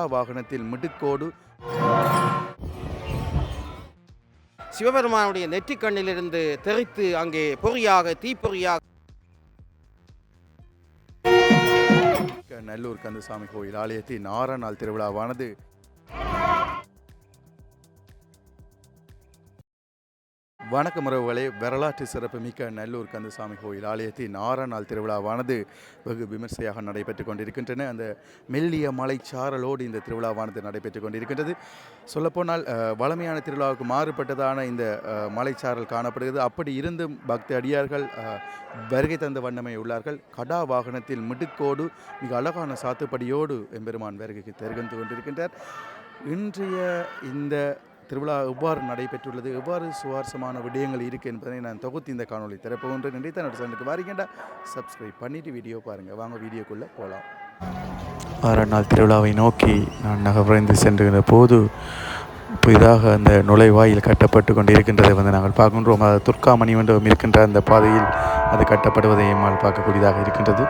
கடா வாகனத்தில் மிடுக்கோடு சிவபெருமானுடைய நெற்றிக்கண்ணிலிருந்து தெரித்து அங்கே பொறியாக தீப்பொறியாக நல்லூர் கந்தசாமி கோயில் ஆலயத்தின் 6ஆம் நாள் திருவிழாவானது வணக்கம் உறவுகளே, வரலாற்று சிறப்புமிக்க நல்லூர் கந்தசாமி கோயில் ஆலயத்தின் 6ஆம் நாள் திருவிழாவானது வெகு விமர்சையாக நடைபெற்று கொண்டிருக்கின்றன. அந்த மெல்லிய மலைச்சாரலோடு இந்த திருவிழாவானது நடைபெற்று கொண்டிருக்கின்றது. சொல்லப்போனால் வளமையான திருவிழாவுக்கு மாறுபட்டதான இந்த மலைச்சாரல் காணப்படுகிறது. அப்படி இருந்தும் பக்த அடியார்கள் வருகை தந்த வண்ணமே உள்ளார்கள். கடா வாகனத்தில் மிடுக்கோடு மிக அழகான சாத்துப்படியோடு எம்பெருமான் வருகைக்கு தெரிந்து கொண்டிருக்கின்றார். இன்றைய இந்த திருவிழா எவ்வாறு நடைபெற்றுள்ளது, எவ்வாறு சுவாரஸ்யமான விடயங்கள் இருக்குது என்பதை நான் தொகுத்து இந்த காணொலி திறப்போன்று நினைத்த என்னோட சேனலுக்கு வாரீங்கண்டா சப்ஸ்கிரைப் பண்ணிவிட்டு வீடியோ பாருங்கள். வாங்க வீடியோக்குள்ளே போகலாம். 6ஆம் நாள் திருவிழாவை நோக்கி நான் நகர்ந்து சென்றுகிற போது புதிதாக அந்த நுழைவாயில் கட்டப்பட்டு கொண்டிருக்கின்றதை நாங்கள் பார்க்கின்றோம். அது துர்காமணி மண்டபம் இருக்கின்ற அந்த பாதையில் அது கட்டப்படுவதை எம்மால் பார்க்கக்கூடியதாக இருக்கின்றது.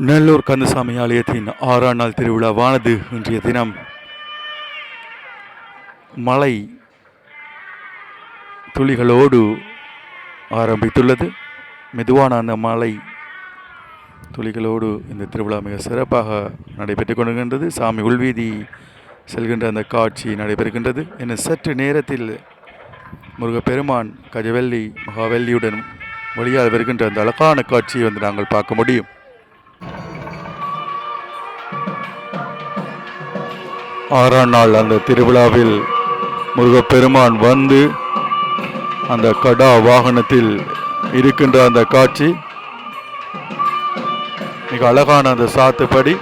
நல்லூர் கந்தசாமி ஆலயத்தின் 6ஆம் நாள் திருவிழாவானது இன்றைய தினம் மழை துளிகளோடு ஆரம்பித்துள்ளது. மெதுவான அந்த மழை துளிகளோடு இந்த திருவிழா மிக சிறப்பாக நடைபெற்று கொண்டிருக்கின்றது. சாமி உள்வீதி செல்கின்ற அந்த காட்சி நடைபெறுகின்றது. இன்னும் சற்று நேரத்தில் முருகப்பெருமான் கஜவெள்ளி மகாவெள்ளியுடன் வழியாக வருகின்ற அந்த அழகான காட்சியை நாங்கள் பார்க்க முடியும். ஆறாம் நாள் அந்த திருவிழாவில் முருகப்பெருமான் வந்து அந்த கடா வாகனத்தில் இருக்கின்ற அந்த காட்சி மிக அழகான அந்த சாத்துப்படி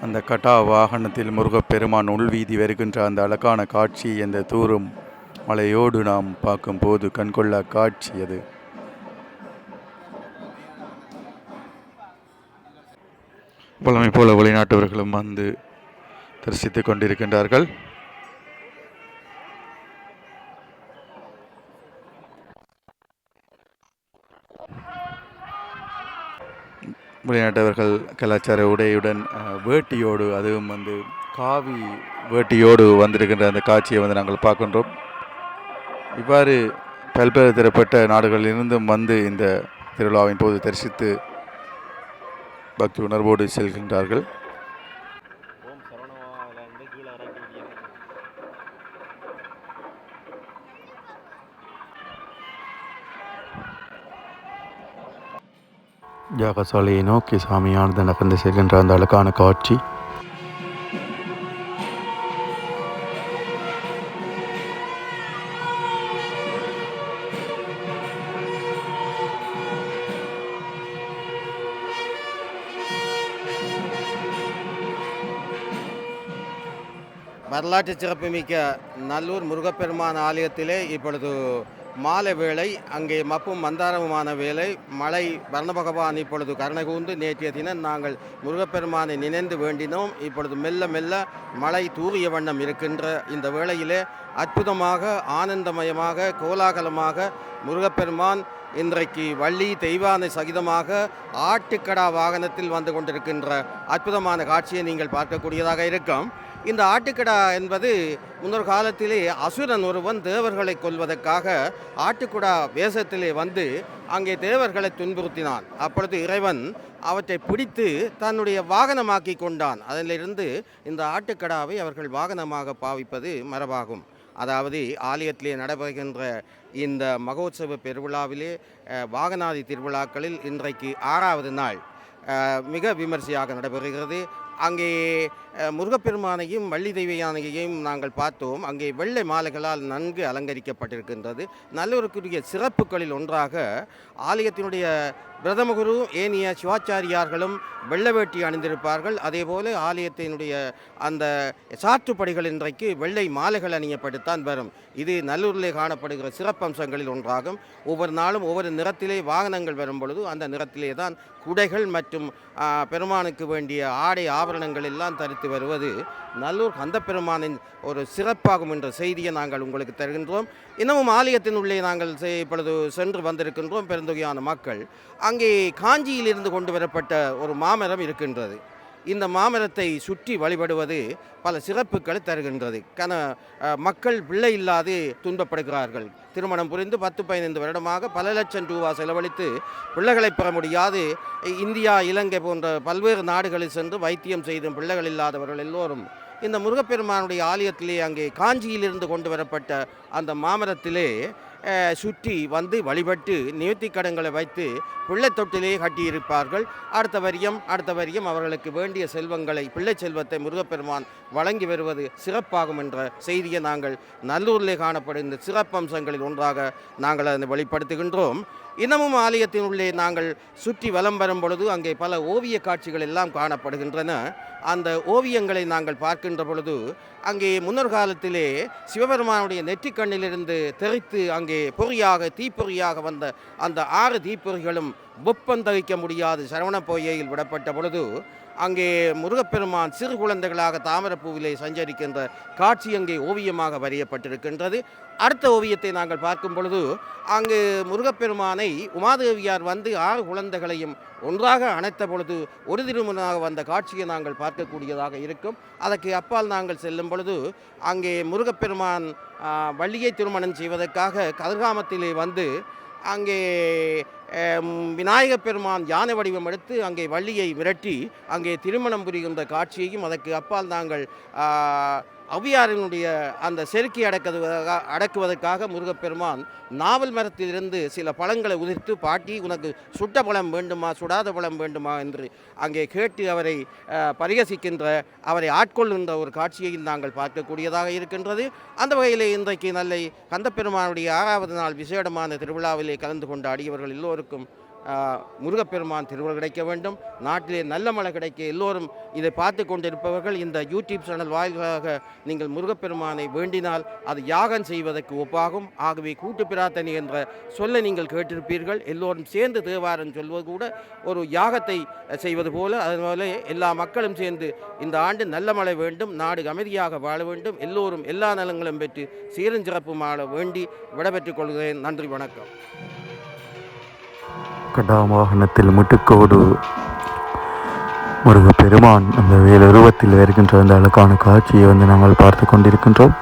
அந்த கடா வாகனத்தில் முருகப்பெருமான் உள்வீதி வருகின்ற அந்த அழகான காட்சி, அந்த தூரும் மலையோடு நாம் பார்க்கும்போது கண்கொள்ளா காட்சி அது. பழமை போல வெளிநாட்டவர்களும் வந்து தரிசித்துக் கொண்டிருக்கின்றார்கள். வெளிநாட்டவர்கள் கலாச்சார உடையுடன் வேட்டியோடு, அதுவும் காவி வேட்டியோடு வந்திருக்கின்ற அந்த காட்சியை நாங்கள் பார்க்கின்றோம். இவ்வாறு பல்வேறு தரப்பட்ட நாடுகளிலிருந்தும் வந்து இந்த திருவிழாவின் போது தரிசித்து பக்தி உணர்வோடு செல்கின்றார்கள். யாகசாலையை நோக்கி சாமியானது நகர்ந்து செல்கின்ற அந்த அழகான காட்சி வரலாற்று சிறப்புமிக்க நல்லூர் முருகப்பெருமான் ஆலயத்திலே இப்பொழுது மாலை வேளை, அங்கே மப்பும் மந்தாரமுமான வேளை. மழை வர்ண பகவான் இப்பொழுது கருணை கூர்ந்து நேற்றைய தினம் நாங்கள் முருகப்பெருமானை நினைந்து வேண்டினோம். இப்பொழுது மெல்ல மெல்ல மழை தூறிய வண்ணம் இருக்கின்ற இந்த வேளையிலே அற்புதமாக ஆனந்தமயமாக கோலாகலமாக முருகப்பெருமான் இன்றைக்கு வள்ளி தெய்வானை சகிதமாக ஆட்டுக்கடா வாகனத்தில் வந்து கொண்டிருக்கின்ற அற்புதமான காட்சியை நீங்கள் பார்க்கக்கூடியதாக இருக்கும். இந்த ஆட்டுக்கடா என்பது முன்னொரு காலத்திலே அசுரன் ஒருவன் தேவர்களை கொல்வதற்காக ஆட்டுக்கடா வேஷத்திலே வந்து அங்கே தேவர்களை துன்புறுத்தினான். அப்பொழுது இறைவன் அவற்றை பிடித்து தன்னுடைய வாகனமாக்கி கொண்டான். அதிலிருந்து இந்த ஆட்டுக்கடாவை அவர்கள் வாகனமாக பாவிப்பது மரபாகும். அதாவது ஆலயத்திலே நடைபெறுகின்ற இந்த மகோத்சவ பெருவிழாவிலே வாகனாதி திருவிழாக்களில் இன்றைக்கு 6வது நாள் மிக விமர்சையாக நடைபெறுகிறது. அங்கே முருகப்பெருமானையும் வள்ளி தெய்வ யானையையும் நாங்கள் பார்த்தோம். அங்கே வெள்ளை மாலைகளால் நன்கு அலங்கரிக்கப்பட்டிருக்கின்றது. நல்லூருக்குரிய சிறப்புகளில் ஒன்றாக ஆலயத்தினுடைய பிரதம குரு ஏனைய சிவாச்சாரியார்களும் வெள்ளை வேட்டி அணிந்திருப்பார்கள். அதேபோல ஆலயத்தினுடைய அந்த சாற்றுப்படிகள் இன்றைக்கு வெள்ளை மாலைகள் அணியப்பட்டுத்தான் வரும். இது நல்லூரிலே காணப்படுகிற சிறப்பம்சங்களில் ஒன்றாகும். ஒவ்வொரு நாளும் ஒவ்வொரு நிறத்திலே வாகனங்கள் வரும் பொழுது அந்த நிறத்திலே தான் குடைகள் மற்றும் பெருமானுக்கு வேண்டிய ஆடை ஆபரணங்கள் எல்லாம் தரித்து வருவது நல்லூர் கந்தப்பெருமானின் ஒரு சிறப்பாகும் என்ற செய்தியை நாங்கள் உங்களுக்கு தருகின்றோம். இன்னமும் ஆலயத்தின் உள்ளே நாங்கள் இப்பொழுது சென்று வந்திருக்கின்றோம். பெருந்தொகையான மக்கள் அங்கே காஞ்சியிலிருந்து கொண்டு வரப்பட்ட ஒரு மாமரம் இருக்கின்றது. இந்த மாமரத்தை சுற்றி வழிபடுவது பல சிறப்புகளை தருகின்றது. மக்கள் பிள்ளை இல்லாது துன்பப்படுகிறார்கள். திருமணம் புரிந்து 10-15 வருடமாக பல லட்சம் ரூபா செலவழித்து பிள்ளைகளை பெற முடியாது இந்தியா, இலங்கை போன்ற பல்வேறு நாடுகளில் சென்று வைத்தியம் செய்தும் பிள்ளைகள் இல்லாதவர்கள் எல்லோரும் இந்த முருகப்பெருமானுடைய ஆலயத்திலே அங்கே காஞ்சியிலிருந்து கொண்டு வரப்பட்ட அந்த மாமரத்திலே சுற்றி வந்து வழிபட்டு நேர்த்திக்கடன்களை வைத்து பிள்ளை தொட்டிலே கட்டியிருப்பார்கள். அடுத்த வரியம் அவர்களுக்கு வேண்டிய செல்வங்களை, பிள்ளை செல்வத்தை முருகப்பெருமான் வழங்கி வருவது சிறப்பாகும் என்ற செய்தியை நாங்கள் நல்லூரிலே காணப்படும் இந்த சிறப்பம்சங்களில் ஒன்றாக நாங்கள் அதை வெளிப்படுத்துகின்றோம். இன்னமும் ஆலயத்தின் உள்ளே நாங்கள் சுற்றி வலம் வரும் பொழுது அங்கே பல ஓவிய காட்சிகள் எல்லாம் காணப்படுகின்றன. அந்த ஓவியங்களை நாங்கள் பார்க்கின்ற பொழுது அங்கே முன்னர் காலத்திலே சிவபெருமானுடைய நெற்றிக்கண்ணிலிருந்து தெரித்து அங்கே தீப்பொறியாக வந்த அந்த 6 தீப்பொறிகளும் வெப்பந்தவிக்க முடியாது சரவண பொய்கையில் விடப்பட்ட பொழுது அங்கே முருகப்பெருமான் சிறு குழந்தைகளாக தாமரப்பூவிலே சஞ்சரிக்கின்ற காட்சி அங்கே ஓவியமாக வரையப்பட்டிருக்கின்றது. அடுத்த ஓவியத்தை நாங்கள் பார்க்கும் பொழுது அங்கு முருகப்பெருமானை உமாதேவியார் வந்து 6 குழந்தைகளையும் ஒன்றாக அணைத்த பொழுது ஒரு திருமணமாக வந்த காட்சியை நாங்கள் பார்க்கக்கூடியதாக இருக்கும். அதற்கு அப்பால் நாங்கள் செல்லும் பொழுது அங்கே முருகப்பெருமான் வள்ளியை திருமணம் செய்வதற்காக கதிர்காமத்திலே வந்து அங்கே விநாயகப் பெருமான் யானை வடிவம் எடுத்து அங்கே வள்ளியை மிரட்டி அங்கே திருமணம் புரிகின்ற காட்சியையும் அதற்கு அப்பால் நாங்கள் ஔவையாரினுடைய அந்த செருக்கி அடக்குவதற்காக முருகப்பெருமான் நாவல் மரத்திலிருந்து சில பழங்களை உதிர்த்து, பாட்டி உனக்கு சுட்ட பழம் வேண்டுமா சுடாத பழம் வேண்டுமா என்று அங்கே கேட்டு அவரை பரிகசிக்கின்ற, அவரை ஆட்கொள்கின்ற ஒரு காட்சியையும் நாங்கள் பார்க்கக்கூடியதாக இருக்கின்றது. அந்த வகையிலே இன்றைக்கு நல்லை கந்தப்பெருமானுடைய 6வது நாள் விசேடமான திருவிழாவிலே கலந்து கொண்ட அடியவர்கள் எல்லோருக்கும் முருகப்பெருமான் திருவருள் கிடைக்க வேண்டும். நாட்டிலே நல்ல மழை கிடைக்க எல்லோரும் இதை பார்த்து கொண்டிருப்பவர்கள் இந்த யூடியூப் சேனல் வாயிலாக நீங்கள் முருகப்பெருமானை வேண்டினால் அது யாகம் செய்வதற்கு ஒப்பாகும். ஆகவே கூட்டு பிரார்த்தனை என்ற சொல்லை நீங்கள் கேட்டிருப்பீர்கள். எல்லோரும் சேர்ந்து தேவாரம் சொல்வது கூட ஒரு யாகத்தை செய்வது போல, அதனால எல்லா மக்களும் சேர்ந்து இந்த ஆண்டு நல்ல மழை வேண்டும், நாடு அமைதியாக வாழ வேண்டும், எல்லோரும் எல்லா நலங்களும் பெற்று சீரும் சிறப்பும் வாழ வேண்டி விடைபெற்றுக் கொள்கிறேன். நன்றி, வணக்கம். கடாவாகனத்தில் முட்டுக்கோடு முருகப்பெருமான் அந்த வேலுருவத்தில் வருகின்ற அந்த அழகான காட்சியை நாங்கள் பார்த்து கொண்டிருக்கின்றோம்.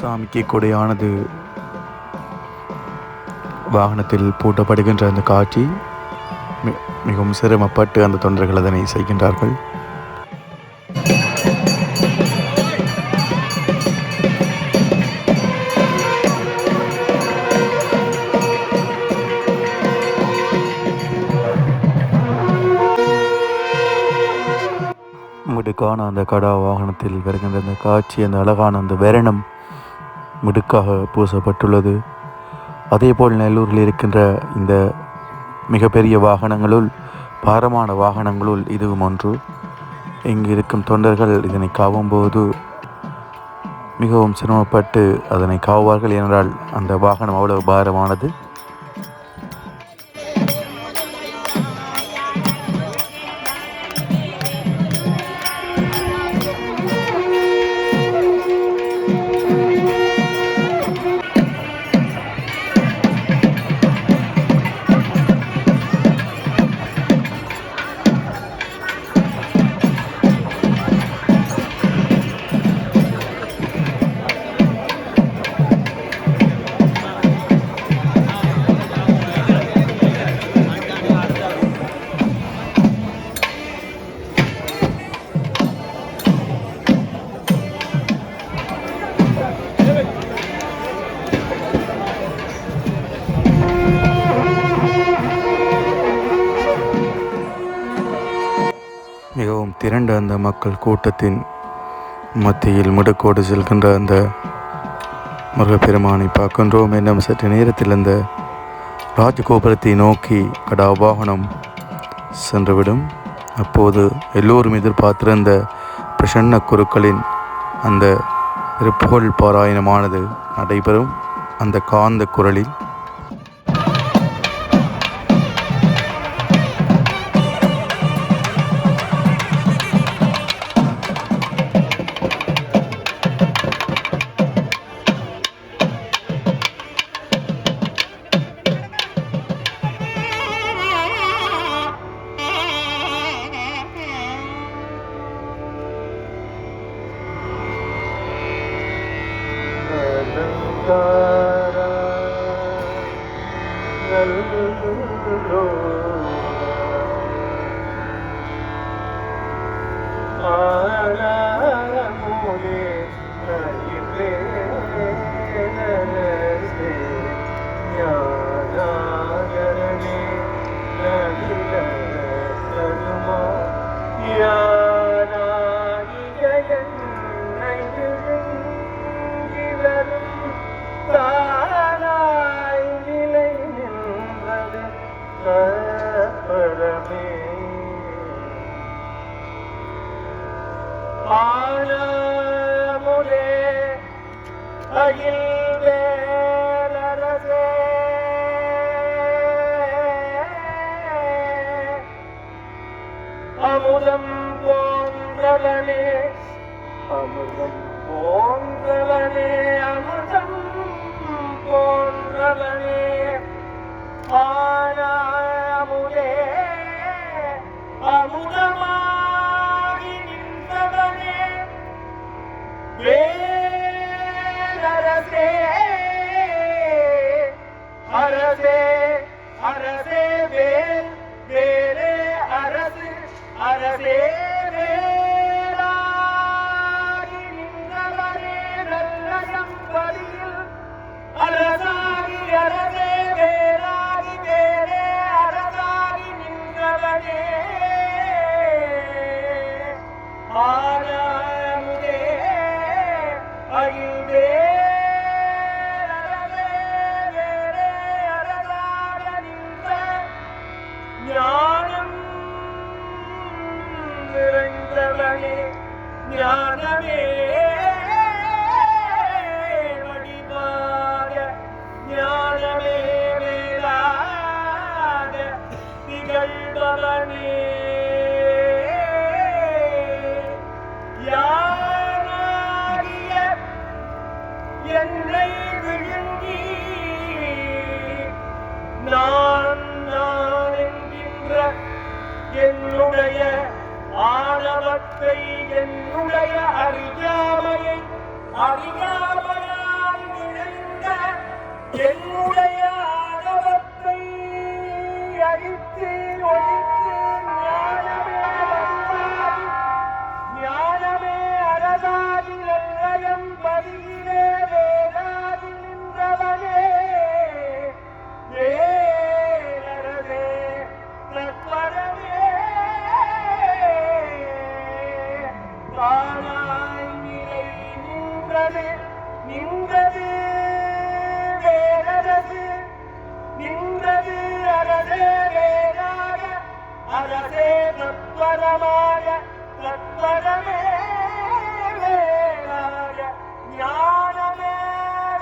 சாமிக்கு கொடையானது வாகனத்தில் பூட்டப்படுகின்ற அந்த காட்சி மிகவும் சிரமப்பட்டு அந்த தொண்டர்கள் அதனை செய்கின்றார்கள். மிடுக்கான அந்த கடா வாகனத்தில் வருகின்ற அந்த காட்சி, அந்த அழகான அந்த வரணம் மிடுக்காக பூசப்பட்டுள்ளது. அதேபோல் நல்லூரில் இருக்கின்ற இந்த மிகப்பெரிய வாகனங்களுள், பாரமான வாகனங்களுள் இதுவும் ஒன்று. இங்கு இருக்கும் தொண்டர்கள் இதனை காவும்போது மிகவும் சிரமப்பட்டு அதனை காவுவார்கள். என்றால் அந்த வாகனம் அவ்வளவு பாரமானது. திரண்ட அந்த மக்கள் கூட்டத்தின் மத்தியில் முடக்கோடு செல்கின்ற அந்த முருகப்பெருமானை பார்க்கின்றோம். இன்னும் சற்று நேரத்தில் அந்த ராஜகோபுரத்தை நோக்கி கடாவாகனம் சென்றுவிடும். அப்போது எல்லோரும் எதிர்பார்த்திருந்த பிரசன்ன குருக்களின் அந்த திருப்புகழ் பாராயணமானது நடைபெறும். அந்த காந்த குரலில் அமுதம் போன்றவனே அமுதம் போன்றவனே அமுதம் போன்றவனே ஆனாமுதே அமுதமாகி நின்றவனே வேலரசே அரசே அரசே வேல் வேலே அரசு அரசே வேலாகி நின்றவனே நல்லயம்பதியில் அரசாகி அரசே வேலாகி வேலே அரசாகி நின்றவனே ஆனாமுதே அகில்வே அரசே வேலே அரசாக நின்ற ஞானம் நிறைந்தவனே ஞானமே வடிவாக ஞானமே வேலாக திகழ்பவனே யானாகிய என்னை விழுங்கி நான் நான் என்கின்ற என்னுடைய ஆணவத்தை என்னுடைய அறியாமையை அறியாமையால் விழுந்த என்னுடைய ஆணவத்தை அழித்து ஒழித்து ஞானமே வந்தாதி ஞானமே அரசாதி நல்லயம் பதியிலே வேதாதி நின்றவனே வேலரசே தத்வரமே தானாய் நிலை நின்றது நின்றது வேலரசு நின்றது அரசே வேலாக அரசே தத்வரமாக தத்வரமே வேலாக ஞானமே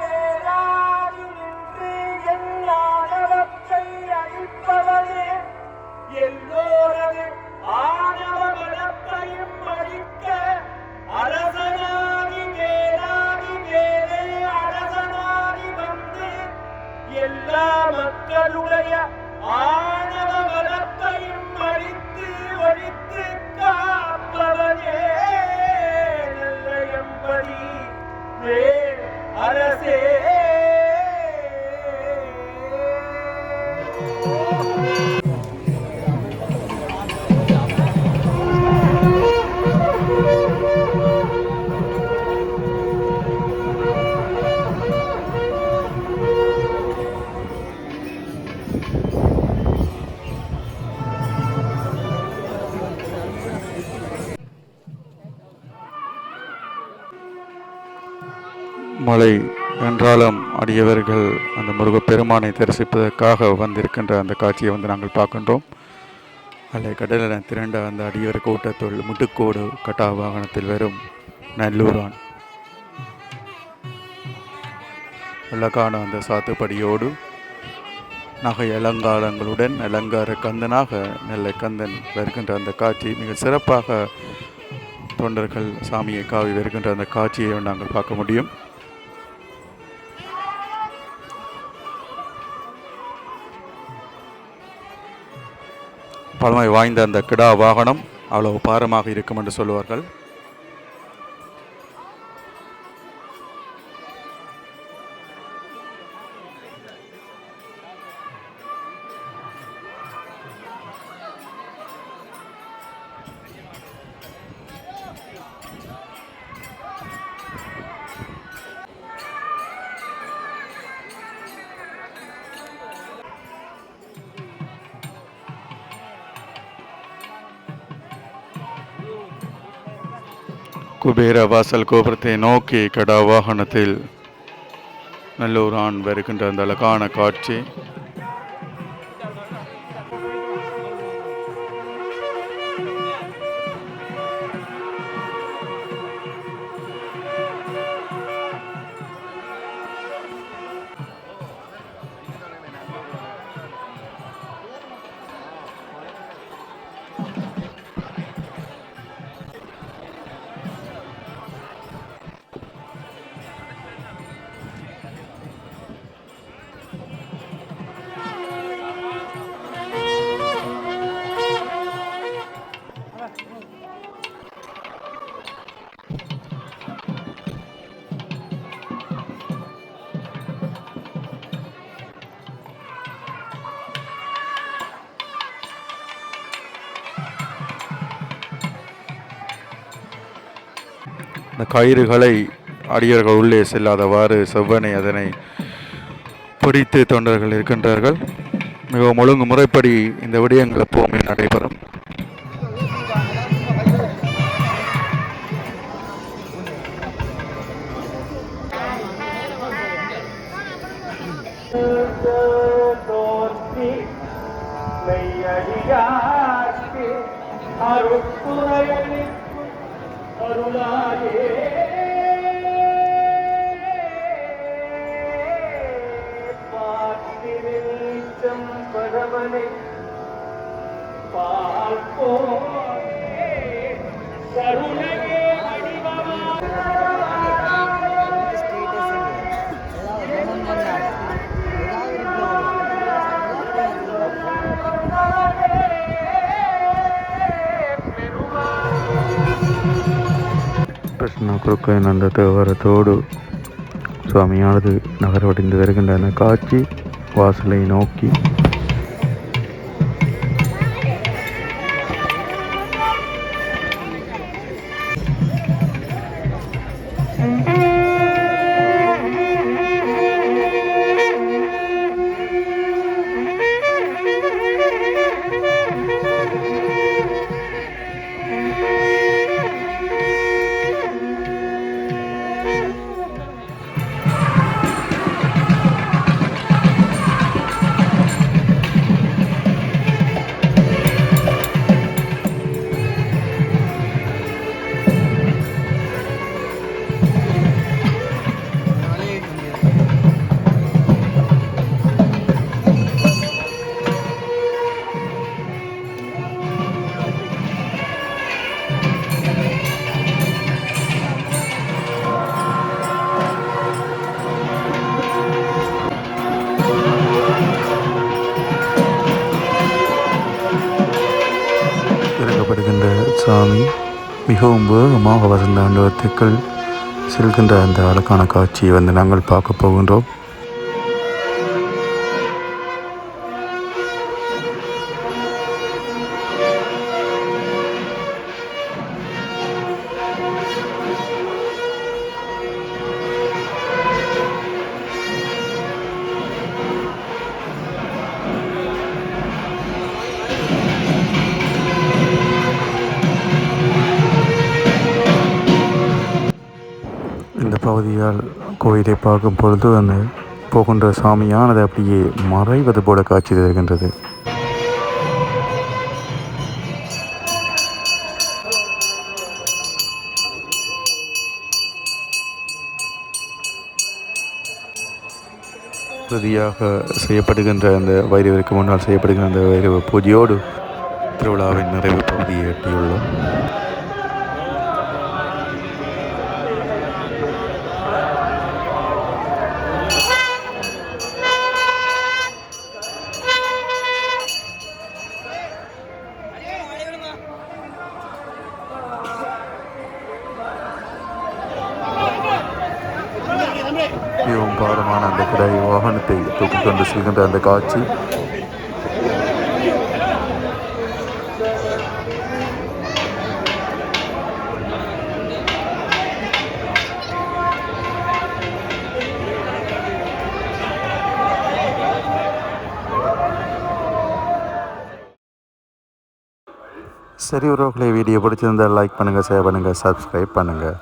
வேலாகி நின்று என் ஆணவத்தை அழிப்பவனே எல்லோரது ஆணவ மனத்தையும் அழிக்க அரசனாகி வேலாகி வேலே அரசனாகி வந்து எல்லா மக்களுடைய ஆணவ மனத்தையும் அழித்து ஒழித்து காப்பவனே நல்லயம்பதி வேல் அரசே மலை என்றாலும் அடியவர்கள் அந்த முருகப்பெருமானை தரிசிப்பதற்காக வந்திருக்கின்ற அந்த காட்சியை நாங்கள் பார்க்கின்றோம். அலை கடலில் திரண்ட அந்த அடியவர் கூட்டத்துள் முட்டுக்கோடு கட்டா வாகனத்தில் வரும் நல்லூரான் அழகான அந்த சாத்துப்படியோடு நகை அலங்காரங்களுடன் அலங்கார கந்தனாக நெல்லை கந்தன் வருகின்ற அந்த காட்சி மிக சிறப்பாக தொண்டர்கள் சாமியை காவி வருகின்ற அந்த காட்சியை நாங்கள் பார்க்க முடியும். பழமை வாய்ந்த அந்த கிடா வாகனம் அவ்வளவு பாரமாக இருக்கும் என்று சொல்லுவார்கள். குபேர வாசல் கோபுரத்தை நோக்கி கடா வாகனத்தில் நல்லூரான் வருகின்ற அந்த அழகான காட்சி. இந்த கயிறுகளை அடியர்கள் உள்ளே செல்லாதவாறு செவ்வனை அதனை பிடித்து தொண்டர்கள் இருக்கின்றார்கள். மிகவும் ஒழுங்கு முறைப்படி இந்த விடயங்கள் எப்போவுமே நடைபெறும். கிருஷ்ண குறுக்கன் தேவரத்தோடு சுவாமியானது நகர்வடைந்து வருகின்ற அந்த காட்சி வாசலை நோக்கி இறக்கப்படுகின்ற சாமி மிகவும் வேகமாக வசந்த ஆண்டவத்துக்கள் செல்கின்ற அந்த அழகான காட்சியை நாங்கள் பார்க்க போகின்றோம். இந்த பகுதியால் கோயிலை பார்க்கும் பொழுது அந்த போகின்ற சாமியானது அப்படியே மறைவது போல காட்சி தருகின்றது. இறுதியாக செய்யப்படுகின்ற அந்த வைரவருக்கு முன்னால் செய்யப்படுகின்ற அந்த வைரவ பூஜையோடு திருவிழாவின் நிறைவு பகுதியை எட்டியுள்ளோம். மிகவும் பாரமான அந்த கிடை வாகனத்தை தூக்கிக் கொண்டு செல்கின்ற அந்த காட்சி சரி உறவுகளை வீடியோ பிடிச்சிருந்தால் லைக் பண்ணுங்கள், ஷேர் பண்ணுங்கள், சப்ஸ்கிரைப் பண்ணுங்கள்.